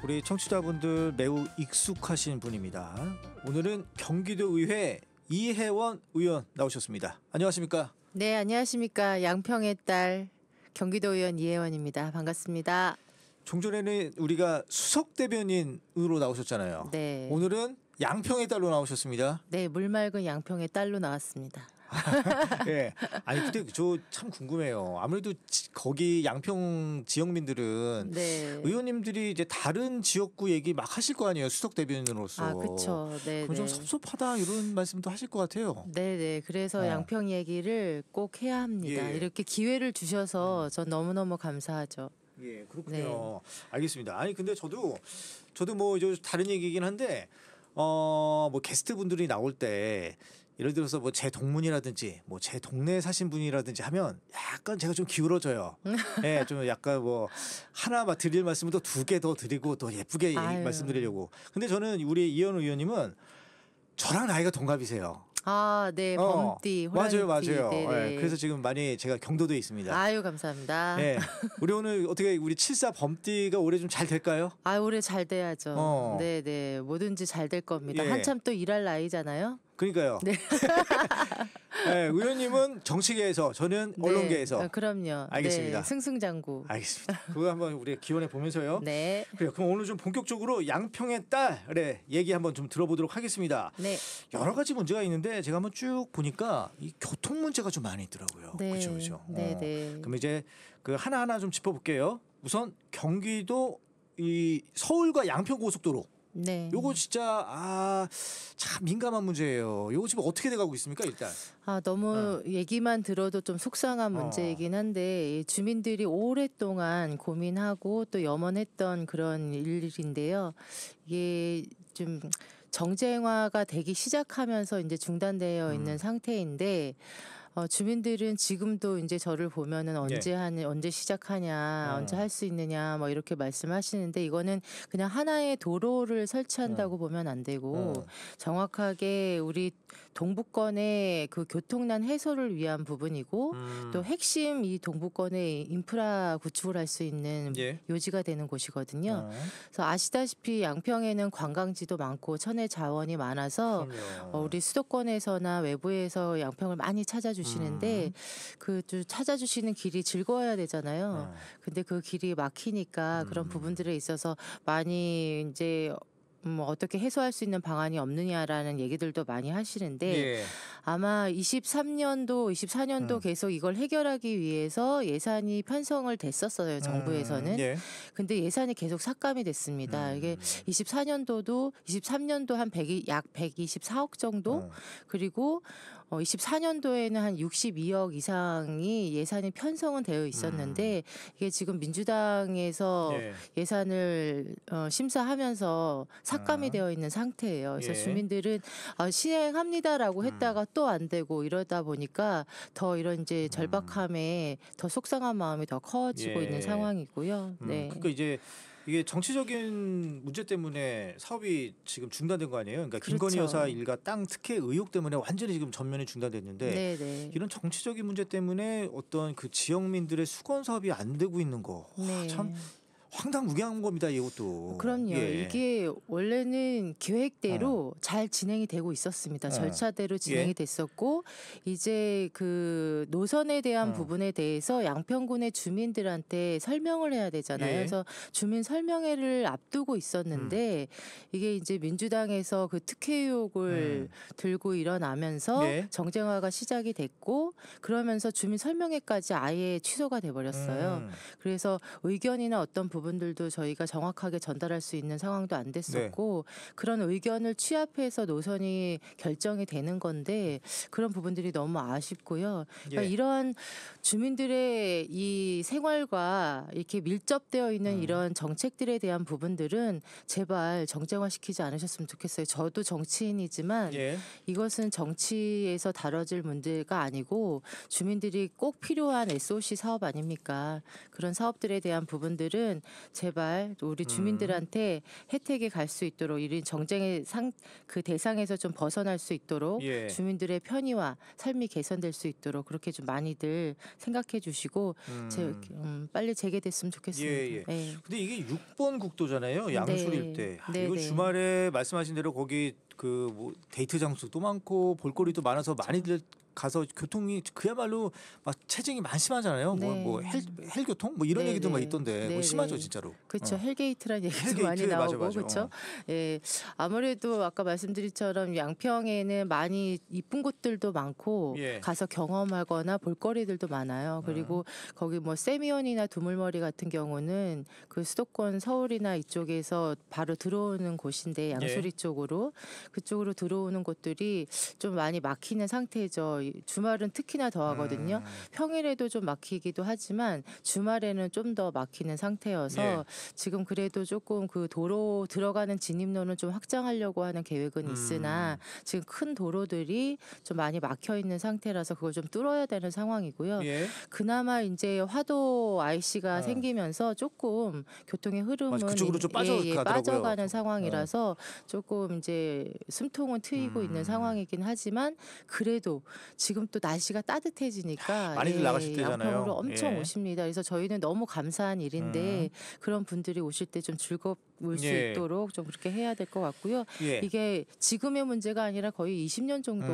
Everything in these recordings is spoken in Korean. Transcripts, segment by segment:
우리 청취자분들 매우 익숙하신 분입니다. 오늘은 경기도의회 이혜원 의원 나오셨습니다. 안녕하십니까? 네, 안녕하십니까. 양평의 딸 경기도의원 이혜원입니다. 반갑습니다. 종전에는 우리가 수석 대변인으로 나오셨잖아요. 네. 오늘은 양평의 딸로 나오셨습니다. 네, 물 맑은 양평의 딸로 나왔습니다. 예. 아니 근데 저 참 궁금해요. 아무래도 거기 양평 지역민들은 네. 의원님들이 이제 다른 지역구 얘기 막 하실 거 아니에요. 수석 대변인으로서. 아, 그렇죠. 네. 그럼 좀 섭섭하다 이런 말씀도 하실 것 같아요. 네, 네. 그래서 양평 얘기를 꼭 해야 합니다. 예. 이렇게 기회를 주셔서 전 너무너무 감사하죠. 예, 그렇군요. 네. 알겠습니다. 아니 근데 저도 뭐 이제 다른 얘기긴 한데 뭐 게스트 분들이 나올 때 예를 들어서 뭐 제 동문이라든지 뭐 제 동네에 사신 분이라든지 하면 약간 제가 좀 기울어져요. 예, 좀 약간 뭐 하나 막 드릴 말씀을 또 두 개 더 드리고 또 예쁘게 말씀드리려고. 근데 저는 우리 이현 의원님은 저랑 나이가 동갑이세요. 아, 네, 범띠, 호랑이띠. 맞아요. 네네. 네, 그래서 지금 많이 제가 경도도에 있습니다. 아유, 감사합니다. 네, 우리 오늘 어떻게 우리 74 범띠가 올해 좀 잘 될까요? 아, 올해 잘 돼야죠. 네, 네, 뭐든지 잘 될 겁니다. 예. 한참 또 일할 나이잖아요. 그러니까요. 네. 네, 의원님은 정치계에서, 저는 언론계에서. 네, 그럼요. 알겠습니다. 네, 승승장구. 알겠습니다. 그거 한번 우리가 기원해 보면서요. 네. 그래요. 그럼 오늘 좀 본격적으로 양평의 딸의 얘기 한번 좀 들어보도록 하겠습니다. 네. 여러 가지 문제가 있는데 제가 한번 쭉 보니까 이 교통 문제가 좀 많이 있더라고요. 네. 그렇죠. 네, 네. 그럼 이제 그 하나하나 좀 짚어볼게요. 우선 경기도 이 서울과 양평 고속도로. 네. 요거 진짜 참 민감한 문제예요. 요거 지금 어떻게 돼가고 있습니까 일단? 아, 너무 얘기만 들어도 좀 속상한 문제이긴 한데 주민들이 오랫동안 고민하고 또 염원했던 그런 일인데요. 이게 좀 정쟁화가 되기 시작하면서 이제 중단되어 있는 상태인데 주민들은 지금도 이제 저를 보면은 언제 시작하냐, 언제 할 수 있느냐, 뭐 이렇게 말씀하시는데 이거는 그냥 하나의 도로를 설치한다고 보면 안 되고 정확하게 우리 동부권의 그 교통난 해소를 위한 부분이고 또 핵심 이 동부권의 인프라 구축을 할 수 있는 요지가 되는 곳이거든요. 그래서 아시다시피 양평에는 관광지도 많고 천혜 자원이 많아서 우리 수도권에서나 외부에서 양평을 많이 찾아주시는데 그 찾아주시는 길이 즐거워야 되잖아요. 근데 그 길이 막히니까 그런 부분들에 있어서 많이 이제 어떻게 해소할 수 있는 방안이 없느냐라는 얘기들도 많이 하시는데 아마 23년도, 24년도 계속 이걸 해결하기 위해서 예산이 편성을 됐었어요. 정부에서는. 근데 예산이 계속 삭감이 됐습니다. 이게 24년도도 23년도 한 약 124억 정도 그리고 24년도에는 한 62억 이상이 예산이 편성은 되어 있었는데 이게 지금 민주당에서 예산을 심사하면서 삭감이 되어 있는 상태예요. 그래서 주민들은 시행합니다라고 했다가 또 안 되고 이러다 보니까 더 이런 이제 절박함에 더 속상한 마음이 더 커지고 있는 상황이고요. 네. 그러니까 이제 이게 정치적인 문제 때문에 사업이 지금 중단된 거 아니에요? 그러니까 김건희 여사 일가 땅 특혜 의혹 때문에 완전히 지금 전면에 중단됐는데 이런 정치적인 문제 때문에 어떤 그 지역민들의 수건 사업이 안 되고 있는 거 참 황당무계한 겁니다. 이것도. 그럼요. 이게 원래는 계획대로 잘 진행이 되고 있었습니다. 절차대로 진행이 됐었고 이제 그 노선에 대한 부분에 대해서 양평군의 주민들한테 설명을 해야 되잖아요. 그래서 주민 설명회를 앞두고 있었는데 이게 이제 민주당에서 그 특혜 의혹을 들고 일어나면서 정쟁화가 시작이 됐고 그러면서 주민 설명회까지 아예 취소가 돼버렸어요. 그래서 의견이나 어떤 부분들도 저희가 정확하게 전달할 수 있는 상황도 안 됐었고 그런 의견을 취합해서 노선이 결정이 되는 건데 그런 부분들이 너무 아쉽고요. 그러니까 이러한 주민들의 이 생활과 이렇게 밀접되어 있는 이런 정책들에 대한 부분들은 제발 정쟁화시키지 않으셨으면 좋겠어요. 저도 정치인이지만 이것은 정치에서 다뤄질 문제가 아니고 주민들이 꼭 필요한 SOC 사업 아닙니까? 그런 사업들에 대한 부분들은 제발 우리 주민들한테 혜택이 갈 수 있도록 이런 정쟁의 그 대상에서 좀 벗어날 수 있도록 예. 주민들의 편의와 삶이 개선될 수 있도록 그렇게 좀 많이들 생각해 주시고 빨리 재개됐으면 좋겠습니다. 예, 예. 네. 근데 이게 6번 국도잖아요. 양술 네. 일대. 네, 이거 네. 주말에 말씀하신 대로 거기 그 뭐 데이트 장소도 많고 볼거리도 많아서 많이들 가서 교통이 그야말로 막 체증이 많이 심하잖아요. 네. 뭐 헬교통 뭐 이런 네, 얘기도 막 네. 있던데 네, 심하죠 네. 진짜로. 그렇죠. 어. 헬게이트라는 얘기도 헬게이트, 많이 나오고 맞아. 그렇죠. 예, 아무래도 아까 말씀드린처럼 양평에는 많이 이쁜 곳들도 많고 예. 가서 경험하거나 볼거리들도 많아요. 그리고 거기 뭐 세미온이나 두물머리 같은 경우는 그 수도권 서울이나 이쪽에서 바로 들어오는 곳인데 양수리 쪽으로 그쪽으로 들어오는 곳들이 좀 많이 막히는 상태죠. 주말은 특히나 더하거든요. 평일에도 좀 막히기도 하지만 주말에는 좀 더 막히는 상태여서 예. 지금 그래도 조금 그 도로 들어가는 진입로는 좀 확장하려고 하는 계획은 있으나 지금 큰 도로들이 좀 많이 막혀 있는 상태라서 그걸 좀 뚫어야 되는 상황이고요. 예. 그나마 이제 화도 IC가 생기면서 조금 교통의 흐름은 맞아, 그쪽으로 좀 빠져가더라고요. 빠져가는 상황이라서 조금 이제 숨통은 트이고 있는 상황이긴 하지만 그래도 지금 또 날씨가 따뜻해지니까 많이들 나가실 때잖아요. 양평으로 엄청 예. 오십니다. 그래서 저희는 너무 감사한 일인데 그런 분들이 오실 때 좀 즐거울 수 예. 있도록 좀 그렇게 해야 될 것 같고요. 예. 이게 지금의 문제가 아니라 거의 20년 정도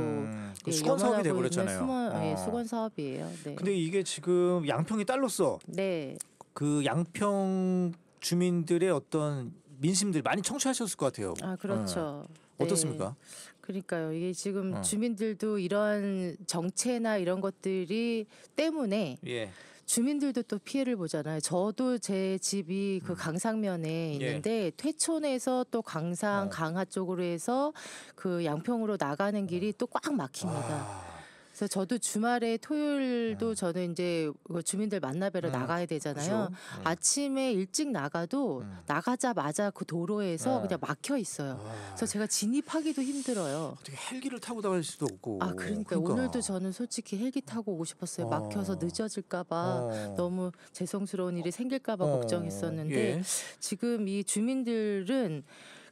그 수건 사업이 영원하고 돼버렸잖아요. 있는 수건 사업이에요. 네. 근데 이게 지금 양평이 딸로서 네. 그 양평 주민들의 어떤 민심들 많이 청취하셨을 것 같아요. 아 그렇죠. 네. 어떻습니까? 그러니까요. 이게 지금 주민들도 이런 정체나 이런 것들이 때문에 예. 주민들도 또 피해를 보잖아요. 저도 제 집이 그 강상면에 있는데 퇴촌에서 또 강상 강하 쪽으로 해서 그 양평으로 나가는 길이 또 꽉 막힙니다. 그래서 저도 주말에 토요일도 저는 이제 그 주민들 만나뵈러 나가야 되잖아요. 그렇죠. 아침에 일찍 나가도 나가자마자 그 도로에서 그냥 막혀 있어요. 그래서 제가 진입하기도 힘들어요. 어떻게 헬기를 타고 나갈 수도 없고. 아 그러니까 오늘도 저는 솔직히 헬기 타고 오고 싶었어요. 막혀서 늦어질까봐 너무 죄송스러운 일이 생길까봐 걱정했었는데 예. 지금 이 주민들은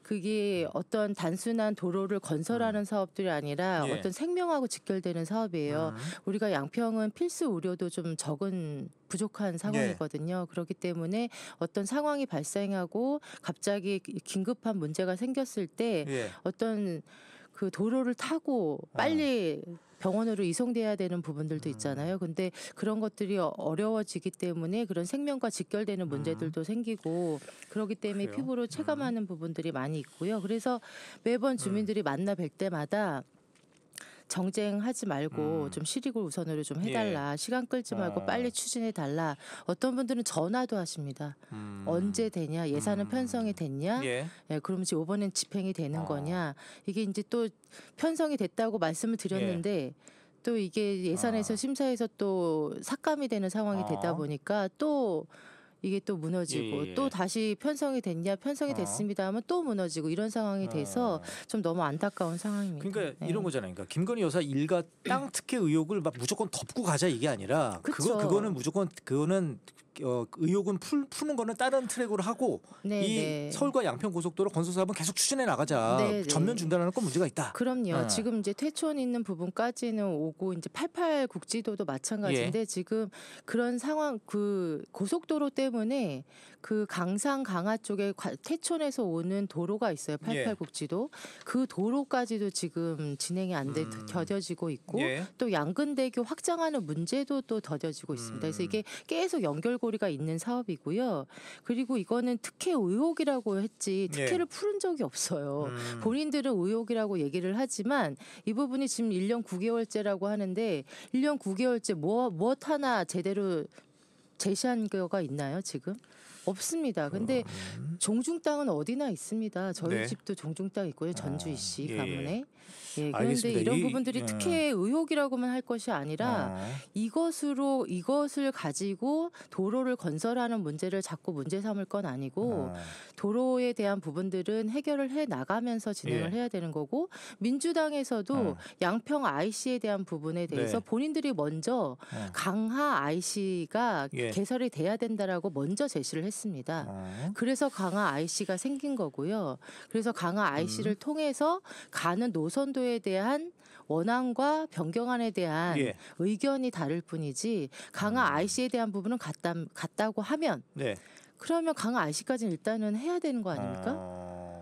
그게 어떤 단순한 도로를 건설하는 사업들이 아니라 예. 어떤 생명하고 직결되는 사업이에요. 우리가 양평은 필수 의료도 좀 적은 부족한 상황이거든요. 그렇기 때문에 어떤 상황이 발생하고 갑자기 긴급한 문제가 생겼을 때 예. 어떤 그 도로를 타고 빨리 병원으로 이송돼야 되는 부분들도 있잖아요. 근데 그런 것들이 어려워지기 때문에 그런 생명과 직결되는 문제들도 생기고 그렇기 때문에 그래요? 피부로 체감하는 부분들이 많이 있고요. 그래서 매번 주민들이 만나 뵐 때마다 정쟁하지 말고 좀 실익을 우선으로 좀 해달라. 시간 끌지 말고 빨리 추진해달라. 어떤 분들은 전화도 하십니다. 언제 되냐? 예산은 편성이 됐냐? 예. 예, 그러면 지금 이번엔 집행이 되는 거냐? 이게 이제 또 편성이 됐다고 말씀을 드렸는데 또 이게 예산에서 심사해서 또 삭감이 되는 상황이 되다 보니까 또 이게 또 무너지고 예. 또 다시 편성이 됐냐? 편성이 됐습니다 하면 또 무너지고 이런 상황이 돼서 좀 너무 안타까운 상황입니다. 그러니까 네. 이런 거잖아요. 그러니까 김건희 여사 일가 땅 특혜 의혹을 막 무조건 덮고 가자 이게 아니라 그쵸. 그거는 무조건 그거는 의혹은 푸는 거는 다른 트랙으로 하고 네, 이 네. 서울과 양평 고속도로 건설 사업은 계속 추진해 나가자. 네, 네. 전면 중단하는 건 문제가 있다. 그럼요. 지금 이제 퇴촌 있는 부분까지는 오고 이제 88 국지도도 마찬가지인데 지금 그런 상황 그 고속도로 때문에 그 강상 강화 쪽에 퇴촌에서 오는 도로가 있어요. 88 국지도. 그 도로까지도 지금 진행이 안 돼 더뎌지고 있고 예. 또 양근대교 확장하는 문제도 또 더뎌지고 있습니다. 그래서 이게 계속 연결고리가 있는 사업이고요. 그리고 이거는 특혜 의혹이라고 했지 특혜를 풀은 적이 없어요. 본인들은 의혹이라고 얘기를 하지만 이 부분이 지금 1년 9개월째라고 하는데 1년 9개월째 무엇 하나 제대로 제시한 거가 있나요 지금? 없습니다. 근데 종중 땅은 어디나 있습니다. 저희 네. 집도 종중 땅 있고요. 전주시 예. 가문에. 예, 그런데 알겠습니다. 이런 이- 부분들이 특혜 의혹이라고만 할 것이 아니라 이것을 가지고 도로를 건설하는 문제를 자꾸 문제 삼을 건 아니고 도로에 대한 부분들은 해결을 해 나가면서 진행을 예. 해야 되는 거고 민주당에서도 양평 IC에 대한 부분에 대해서 네. 본인들이 먼저 강하 IC가 예. 개설이 돼야 된다라고 먼저 제시를 했습니다. 했습니다. 어. 그래서 강화 IC가 생긴 거고요. 그래서 강화 IC를 통해서 가는 노선도에 대한 원안과 변경안에 대한 예. 의견이 다를 뿐이지 강화 IC에 대한 부분은 같다고 하면 네. 그러면 강화 IC까지는 일단은 해야 되는 거 아닙니까?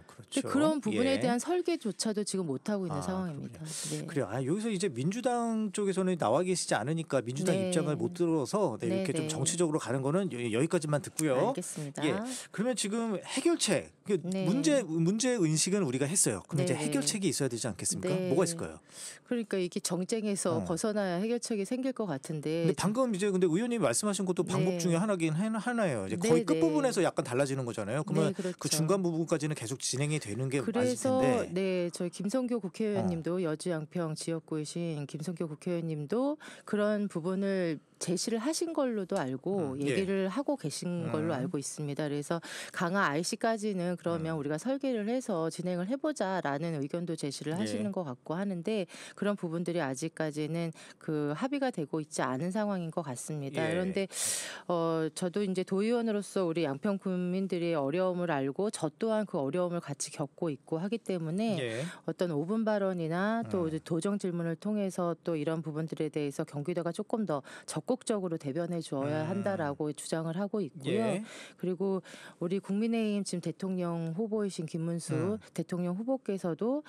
그렇죠. 근데 그런 부분에 예. 대한 설계조차도 지금 못 하고 있는 아, 상황입니다. 네. 그래요. 여기서 이제 민주당 쪽에서는 나와 계시지 않으니까 민주당 네. 입장을 못 들어서 네, 이렇게 네, 좀 네. 정치적으로 가는 거는 여기까지만 듣고요. 알겠습니다. 예. 그러면 지금 해결책, 네. 문제 의식은 우리가 했어요. 그럼 이제 네, 네. 해결책이 있어야 되지 않겠습니까? 네. 뭐가 있을까요? 그러니까 이게 정쟁에서 벗어나야 해결책이 생길 것 같은데 근데 방금 이제 근데 의원님이 말씀하신 것도 방법 네. 중에 하나예요. 이제 네, 거의 네. 끝부분에서 약간 달라지는 거잖아요. 그러면 네, 그렇죠. 그 중간 부분까지는 계속 진행이 되는 게 맞을 그래서 텐데. 네, 저희 김성교 국회의원님도 여주 양평 지역구이신 김성교 국회의원님도 그런 부분을 제시를 하신 걸로도 알고 예. 얘기를 하고 계신 걸로 알고 있습니다. 그래서 강화 IC까지는 그러면 우리가 설계를 해서 진행을 해보자라는 의견도 제시를 예. 하시는 것 같고 하는데 그런 부분들이 아직까지는 그 합의가 되고 있지 않은 상황인 것 같습니다. 예. 그런데 저도 이제 도의원으로서 우리 양평 국민들의 어려움을 알고 저 또한 그 어려움을 같이 겪고 있고 하기 때문에 예. 어떤 5분 발언이나 또 이제 도정 질문을 통해서 또 이런 부분들에 대해서 경기도가 조금 더 적극적으로 대변해 주어야 한다라고 주장을 하고 있고요. 예. 그리고 우리 국민의힘 지금 대통령 후보이신 김문수 대통령 후보께서도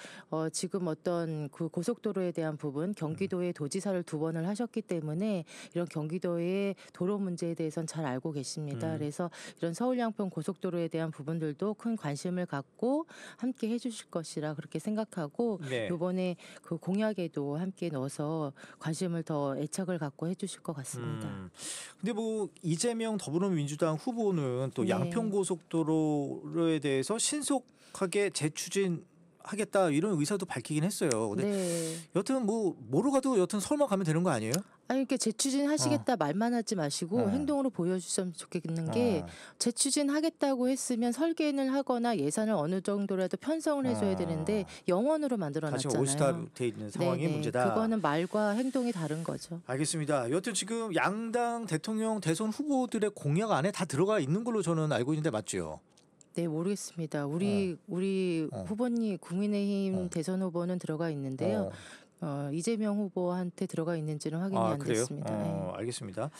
지금 어떤 그 고속도로에 대한 부분 경기도의 도지사를 2번을 하셨기 때문에 이런 경기도의 도로 문제에 대해서는 잘 알고 계십니다. 그래서 이런 서울 양평 고속도로에 대한 부분들도 큰 관심을 갖고 함께 해주실 것이라 그렇게 생각하고 네. 이번에 그 공약에도 함께 넣어서 관심을 더 애착을 갖고 해주실 것 같습니다. 근데 뭐 이재명 더불어민주당 후보는 또 네. 양평 고속도로에 대해서 신속하게 재추진하겠다 이런 의사도 밝히긴 했어요. 근데 네. 여튼 뭐로 가도 여튼 설마 가면 되는 거 아니에요? 아니 이렇게 재추진하시겠다 말만 하지 마시고 행동으로 보여주셨으면 좋겠는 게 재추진하겠다고 했으면 설계를 하거나 예산을 어느 정도라도 편성을 해줘야 되는데 영원으로 다 만들어놨잖아요. 지금 올스타 돼 있는 상황이 네네. 문제다. 그거는 말과 행동이 다른 거죠. 알겠습니다. 여튼 지금 양당 대통령 대선 후보들의 공약 안에 다 들어가 있는 걸로 저는 알고 있는데 맞죠? 네 모르겠습니다. 우리 후보님 국민의힘 대선 후보는 들어가 있는데요. 이재명 후보한테 들어가 있는지는 확인이 안 그래요? 됐습니다. 네. 알겠습니다.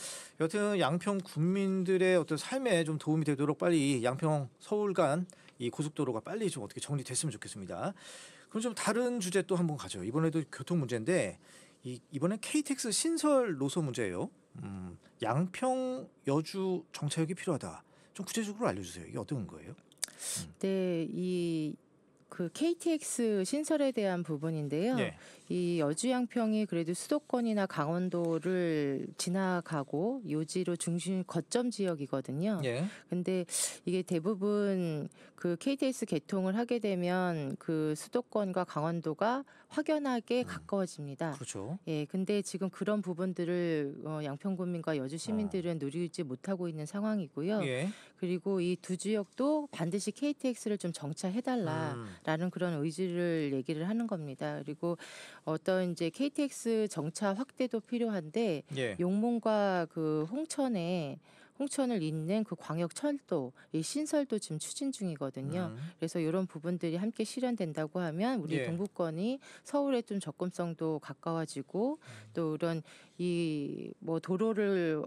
여튼 양평 국민들의 어떤 삶에 좀 도움이 되도록 빨리 양평 서울 간 이 고속도로가 빨리 좀 어떻게 정리됐으면 좋겠습니다. 그럼 좀 다른 주제 또 한번 가죠. 이번에도 교통 문제인데 이번엔 KTX 신설 노선 문제예요. 양평 여주 정차역이 필요하다. 좀 구체적으로 알려주세요. 이게 어떤 거예요? 네, 그 KTX 신설에 대한 부분인데요. 네. 이 여주 양평이 그래도 수도권이나 강원도를 지나가고 요지로 중심 거점 지역이거든요. 예. 근데 이게 대부분 그 KTX 개통을 하게 되면 그 수도권과 강원도가 확연하게 가까워집니다. 그렇죠. 예, 근데 지금 그런 부분들을 양평군민과 여주 시민들은 누리지 못하고 있는 상황이고요. 예. 그리고 이 두 지역도 반드시 KTX를 좀 정차해달라라는 그런 의지를 얘기를 하는 겁니다. 그리고 어떤 이제 KTX 정차 확대도 필요한데 예. 용문과 그 홍천을 잇는 그 광역철도 이 신설도 지금 추진 중이거든요. 그래서 이런 부분들이 함께 실현된다고 하면 우리 예. 동부권이 서울에 좀 접근성도 가까워지고 또 이런 이 뭐 도로를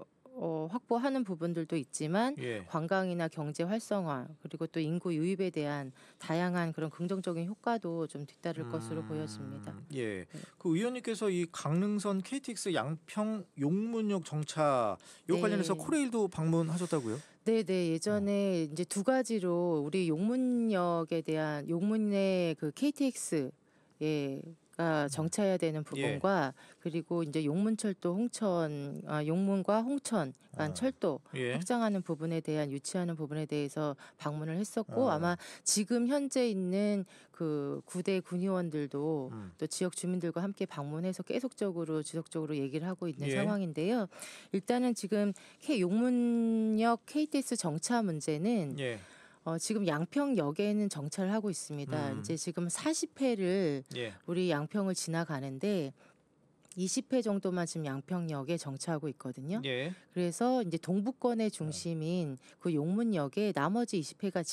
확보하는 부분들도 있지만 예. 관광이나 경제 활성화 그리고 또 인구 유입에 대한 다양한 그런 긍정적인 효과도 좀 뒤따를 것으로 보여집니다. 예. 그 의원님께서 이 강릉선 KTX 양평 용문역 정차 요 네. 관련해서 코레일도 방문하셨다고요? 네네 예전에 이제 두 가지로 우리 용문역에 대한 용문의 그 KTX 가 정차해야 되는 부분과 그리고 이제 용문철도 용문과 홍천 간 철도 예. 확장하는 부분에 대한 유치하는 부분에 대해서 방문을 했었고 아마 지금 현재 있는 그 구대 군의원들도 또 지역 주민들과 함께 방문해서 계속적으로 지속적으로 얘기를 하고 있는 예. 상황인데요. 일단은 지금 용문역 KTX 정차 문제는 예. 지금 양평역에는 정차를 하고 있습니다. 이제 지금 40회를 예. 우리 양평을 지나가는데 20회 정도만 지금 양평역에 정차하고 있거든요. 예. 그래서 이제 동부권의 중심인 그 용문역에 나머지 20회가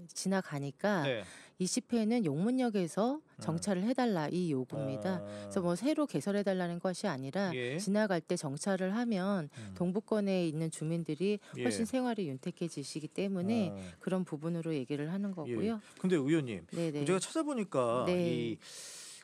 지나가니까 네. 20회는 용문역에서 정차를 해달라 이 요구입니다. 그래서 뭐 새로 개설해달라는 것이 아니라 예. 지나갈 때 정차를 하면 동부권에 있는 주민들이 훨씬 예. 생활이 윤택해지시기 때문에 그런 부분으로 얘기를 하는 거고요. 근데 의원님, 네네. 제가 찾아보니까 네. 이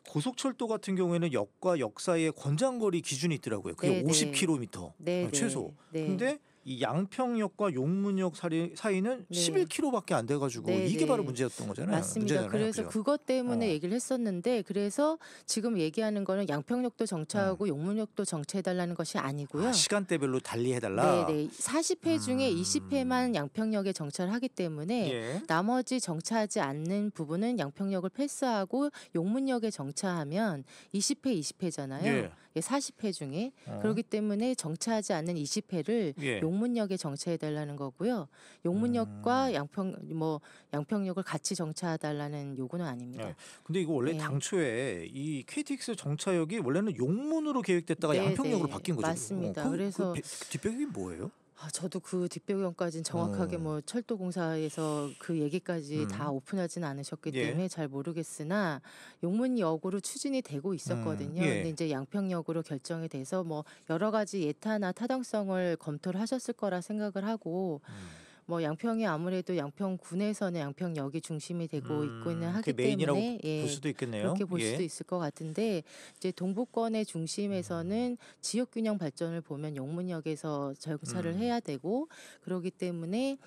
고속철도 같은 경우에는 역과 역 사이에 권장거리 기준이 있더라고요. 그게 네네. 50km 네네. 최소. 네. 근데 이 양평역과 용문역 사이는 네. 11km밖에 안 돼가지고 네네. 이게 바로 문제였던 거잖아요. 맞습니다. 문제잖아요. 그래서 그죠? 그것 때문에 얘기를 했었는데 그래서 지금 얘기하는 거는 양평역도 정차하고 용문역도 정차해달라는 것이 아니고요. 시간대별로 달리해달라. 네네. 40회 중에 20회만 양평역에 정차를 하기 때문에 예. 나머지 정차하지 않는 부분은 양평역을 패스하고 용문역에 정차하면 20회잖아요. 예. 40회 중에. 그렇기 때문에 정차하지 않는 20회를 예. 용문역에 정차해달라는 거고요. 용문역과 양평역을 같이 정차해달라는 요구는 아닙니다. 네. 근데 이거 원래 네. 당초에 이 KTX 정차역이 원래는 용문으로 계획됐다가 네, 양평역으로 네. 바뀐 거죠. 맞습니다. 그래서 뒷배경이 뭐예요? 저도 그 뒷배경까지는 정확하게 뭐 철도공사에서 그 얘기까지 다 오픈하지는 않으셨기 예. 때문에 잘 모르겠으나 용문역으로 추진이 되고 있었거든요. 예. 근데 이제 양평역으로 결정이 돼서 뭐 여러 가지 예타나 타당성을 검토를 하셨을 거라 생각을 하고 뭐 양평이 아무래도 양평군에서는 양평역이 중심이 되고 있고는 하기 그게 메인이라고 때문에 볼 수도 있겠네요. 그렇게 볼 예. 수도 있을 것 같은데 이제 동부권의 중심에서는 지역 균형 발전을 보면 용문역에서 정차를 해야 되고 그러기 때문에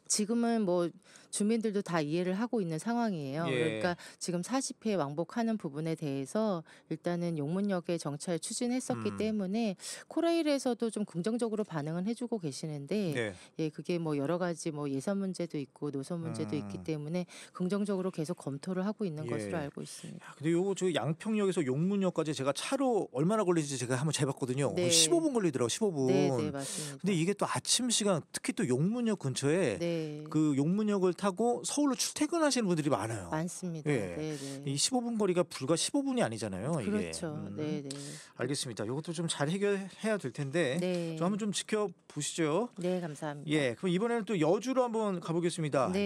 지금은 뭐 주민들도 다 이해를 하고 있는 상황이에요. 예. 그러니까 지금 40회 왕복하는 부분에 대해서 일단은 용문역에 정차를 추진했었기 때문에 코레일에서도 좀 긍정적으로 반응은 해주고 계시는데 네. 예, 그게 뭐 여러 가지 뭐 예산 문제도 있고 노선 문제도 있기 때문에 긍정적으로 계속 검토를 하고 있는 예. 것으로 알고 있습니다. 야, 근데 요거 저 양평역에서 용문역까지 제가 차로 얼마나 걸리는지 제가 한번 재봤거든요. 네. 15분 걸리더라고. 15분. 네, 네, 맞습니다. 근데 이게 또 아침 시간 특히 또 용문역 근처에 네, 그 용문역을 타고 서울로 출퇴근하시는 분들이 많아요. 많습니다. 예. 네, 네. 이 15분 거리가 불과 15분이 아니잖아요. 이게. 그렇죠. 네, 네. 알겠습니다. 이것도 좀 잘 해결해야 될 텐데 네. 좀 한번 좀 지켜보시죠. 네, 감사합니다. 예, 그럼 이번에는 또 여주로 한번 가보겠습니다. 네.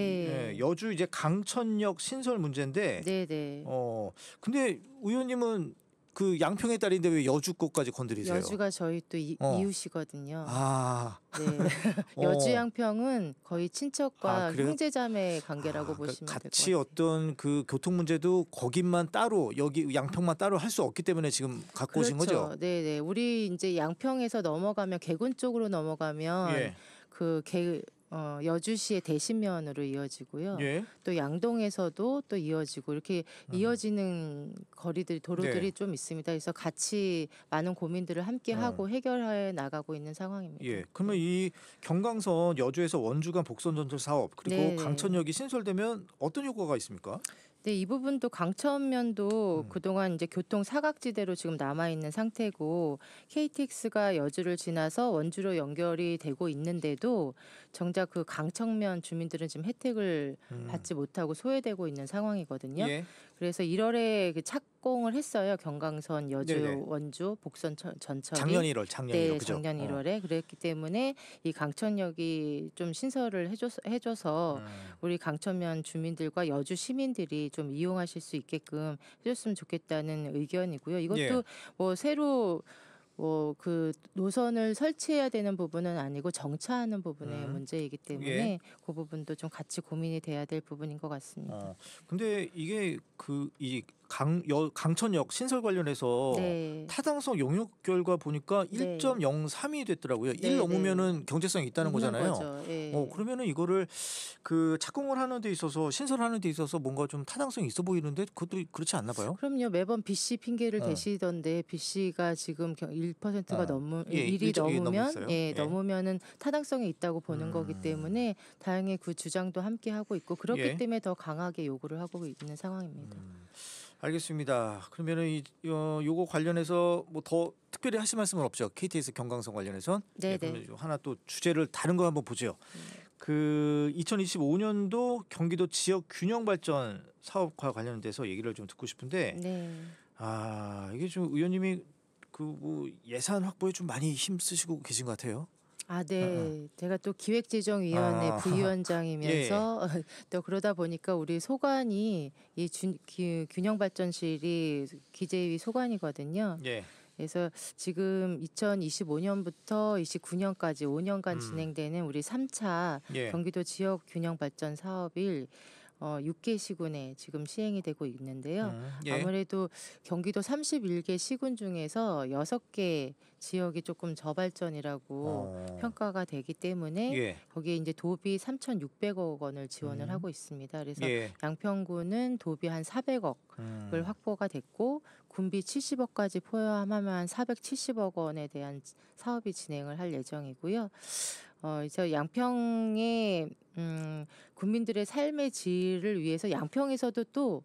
예, 여주 이제 강천역 신설 문제인데, 네, 네. 근데 의원님은 그 양평의 딸인데 왜 여주 것까지 건드리세요? 여주가 저희 또 이웃이거든요. 아, 네. 어. 여주 양평은 거의 친척과 아, 그래요? 형제자매 관계라고 그러니까 보시면 될 것 같이 같아요. 어떤 그 교통 문제도 거기만 따로 여기 양평만 따로 할 수 없기 때문에 지금 갖고 오신 거죠? 네, 네. 우리 이제 양평에서 넘어가면 개군 쪽으로 넘어가면 예, 여주시의 대신면으로 이어지고요. 예, 또 양동에서도 또 이어지고 이렇게 이어지는 도로들이 네. 좀 있습니다. 그래서 같이 많은 고민들을 함께 하고 해결해 나가고 있는 상황입니다. 예. 그러면 이 경강선 여주에서 원주 간 복선 전철 사업 그리고 네. 강천역이 신설되면 어떤 효과가 있습니까? 네, 이 부분도 강천면도 그동안 이제 교통 사각지대로 지금 남아 있는 상태고 KTX가 여주를 지나서 원주로 연결이 되고 있는데도 정작 그 강천면 주민들은 지금 혜택을 받지 못하고 소외되고 있는 상황이거든요. 예. 그래서 1월에 그 착공을 했어요. 경강선 여주 네네. 원주 복선 전철이. 작년 1월, 작년 1월 네, 그죠? 작년 1월에 그랬기 때문에 이 강천역이 좀 신설을 해줘서 우리 강천면 주민들과 여주 시민들이 좀 이용하실 수 있게끔 해줬으면 좋겠다는 의견이고요. 이것도 예. 뭐 새로 그 노선을 설치해야 되는 부분은 아니고 정차하는 부분의 문제이기 때문에 예. 그 부분도 좀 같이 고민이 돼야 될 부분인 것 같습니다. 근데 이게 이 강천역 신설 관련해서 네. 타당성 용역 결과 보니까 네. 1.03이 됐더라고요. 네, 1 넘으면은 경제성이 있다는 있는 거잖아요. 거죠. 예. 그러면은 이거를 그 착공을 하는 데 있어서 신설하는 데 있어서 뭔가 좀 타당성이 있어 보이는데 그것도 그렇지 않나 봐요. 그럼요. 매번 BC 핑계를 대시던데 BC가 지금 1%가 예, 1이 일정이 넘으면 넘었어요. 예, 예. 넘으면은 타당성이 있다고 보는 거기 때문에 다행히 그 주장도 함께 하고 있고 그렇기 예. 때문에 더 강하게 요구를 하고 있는 상황입니다. 알겠습니다. 그러면은 요거 관련해서 뭐 더 특별히 하실 말씀은 없죠? KTX 경강선 관련해선? 네, 그러면 하나 또 주제를 다른 거 한번 보죠. 그 2025년도 경기도 지역 균형 발전 사업과 관련돼서 얘기를 좀 듣고 싶은데 네. 이게 좀 의원님이 그 뭐 예산 확보에 좀 많이 힘쓰시고 계신 것 같아요. 아, 네. 제가 또 기획재정위원회 아. 부위원장이면서 또 그러다 보니까 우리 소관이 이 균형발전실이 기재위 소관이거든요. 예. 그래서 지금 2025년부터 29년까지 5년간 진행되는 우리 3차 예. 경기도 지역 균형 발전 사업이 6개 시군에 지금 시행이 되고 있는데요. 예. 아무래도 경기도 31개 시군 중에서 6개 지역이 조금 저발전이라고 평가가 되기 때문에 예. 거기에 이제 도비 3,600억 원을 지원을 하고 있습니다. 그래서 예. 양평구는 도비 한 400억을 확보가 됐고 군비 70억까지 포함하면 470억 원에 대한 사업이 진행을 할 예정이고요. 이제 양평의 국민들의 삶의 질을 위해서 양평에서도 또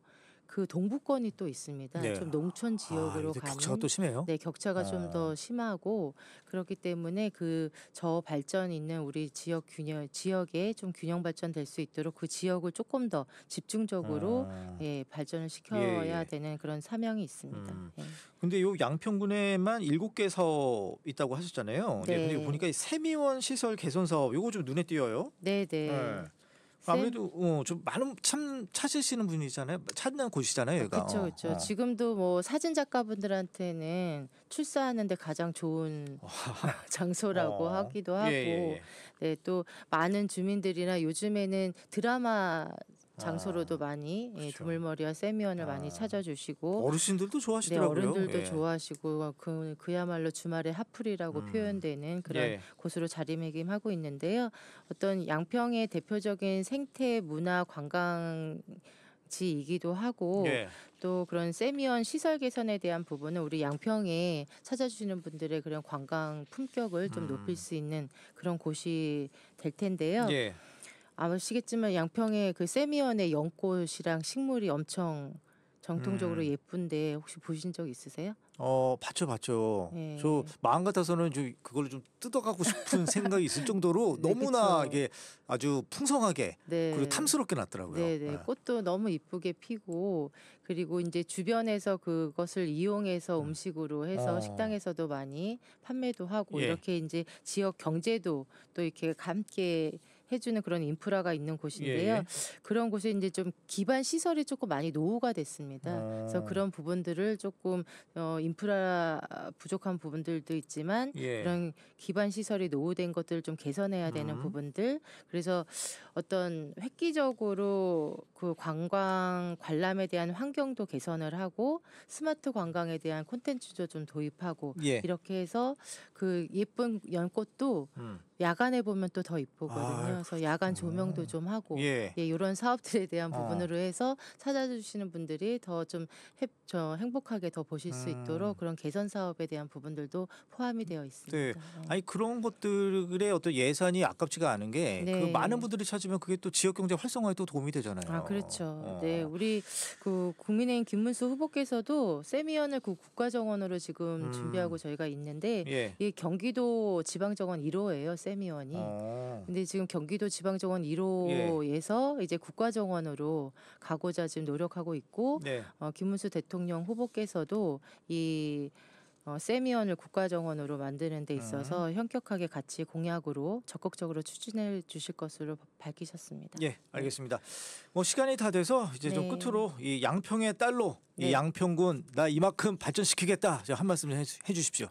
그 동부권이 또 있습니다. 네. 좀 농촌 지역으로 이제 가는 격차가 또 심해요. 네, 격차가 좀 더 심하고 그렇기 때문에 그 저발전 있는 우리 지역에 좀 균형 발전될 수 있도록 그 지역을 조금 더 집중적으로 예, 발전을 시켜야 예. 되는 그런 사명이 있습니다. 예. 근데 요 양평군에만 7개 사업 있다고 하셨잖아요. 네. 근데 보니까 이 세미원 시설 개선 사업 요거 좀 눈에 띄어요. 네, 네. 네. 아무래도 좀 많은 참 찾으시는 분이잖아요. 찾는 곳이잖아요, 얘가. 그렇죠, 그렇죠. 지금도 뭐 사진 작가분들한테는 출사하는데 가장 좋은 장소라고 하기도 하고, 예. 네, 또 많은 주민들이나 요즘에는 드라마 장소로도 많이 예, 그렇죠. 두물머리와 세미원을 많이 찾아주시고 어르신들도 네, 좋아하시더라고요. 어른들도 예. 좋아하시고 그야말로 주말의 핫플이라고 표현되는 그런 예. 곳으로 자리매김하고 있는데요. 어떤 양평의 대표적인 생태 문화 관광지이기도 하고 예. 또 그런 세미원 시설 개선에 대한 부분은 우리 양평에 찾아주시는 분들의 그런 관광 품격을 좀 높일 수 있는 그런 곳이 될 텐데요. 예. 아시겠지만 양평의 그 세미원의 연꽃이랑 식물이 엄청 정통적으로 예쁜데 혹시 보신 적 있으세요? 봤죠. 예. 저 마음 같아서는 좀 그걸 좀 뜯어가고 싶은 생각이 있을 정도로 네, 너무나 그쵸. 이게 아주 풍성하게 네. 그리고 탐스럽게 났더라고요. 네네. 예. 꽃도 너무 이쁘게 피고 그리고 이제 주변에서 그것을 이용해서 음식으로 해서 식당에서도 많이 판매도 하고 예. 이렇게 이제 지역 경제도 또 이렇게 함께 해주는 그런 인프라가 있는 곳인데요. 예. 그런 곳에 이제 좀 기반 시설이 조금 많이 노후가 됐습니다. 그래서 그런 부분들을 조금 인프라 부족한 부분들도 있지만 예. 그런 기반 시설이 노후된 것들을 좀 개선해야 되는 부분들. 그래서 어떤 획기적으로 그 관람에 대한 환경도 개선을 하고 스마트 관광에 대한 콘텐츠도 좀 도입하고 예. 이렇게 해서 그 예쁜 연꽃도 야간에 보면 또 더 이쁘거든요. 그래서 야간 조명도 좀 하고 예. 이런 사업들에 대한 부분으로 해서 찾아주시는 분들이 더 좀 행복하게 더 보실 수 있도록 그런 개선 사업에 대한 부분들도 포함이 되어 있습니다. 네. 아니 그런 것들의 어떤 예산이 아깝지가 않은 게 그 네. 많은 분들이 찾으면 그게 또 지역 경제 활성화에 또 도움이 되잖아요. 아, 그렇죠. 네, 우리 그 국민의힘 김문수 후보께서도 세미원을 그 국가정원으로 지금 준비하고 저희가 있는데 예. 이 경기도 지방정원 1호예요, 세미원이. 근데 지금 경기도 지방정원 1호에서 이제 국가정원으로 가고자 지금 노력하고 있고 네. 김문수 대통령 후보께서도 이 세미원을 국가정원으로 만드는 데 있어서 현격하게 같이 공약으로 적극적으로 추진해 주실 것으로 밝히셨습니다. 예, 알겠습니다. 뭐 시간이 다 돼서 이제 좀 네. 끝으로 이 양평의 딸로 이 네. 양평군 나 이만큼 발전시키겠다. 한 말씀 해주십시오.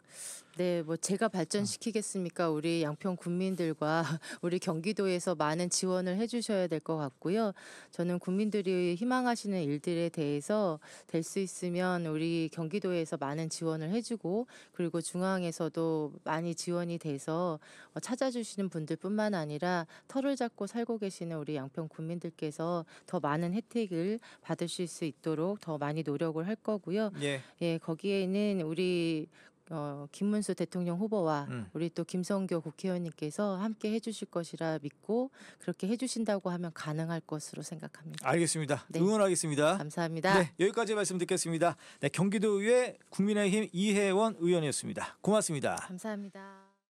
네, 뭐 제가 발전시키겠습니까? 우리 양평 국민들과 우리 경기도에서 많은 지원을 해주셔야 될 것 같고요. 저는 국민들이 희망하시는 일들에 대해서 될 수 있으면 우리 경기도에서 많은 지원을 해주고 그리고 중앙에서도 많이 지원이 돼서 찾아주시는 분들뿐만 아니라 터를 잡고 살고 계시는 우리 양평 국민들께서 더 많은 혜택을 받으실 수 있도록 더 많이 노력을 할 거고요. 예. 예, 거기에는 우리 김문수 대통령 후보와 우리 또 김성교 국회의원님께서 함께 해주실 것이라 믿고 그렇게 해주신다고 하면 가능할 것으로 생각합니다. 알겠습니다. 네. 응원하겠습니다. 감사합니다. 네, 여기까지 말씀 듣겠습니다. 네, 경기도의회 국민의힘 이혜원 의원이었습니다. 고맙습니다. 감사합니다.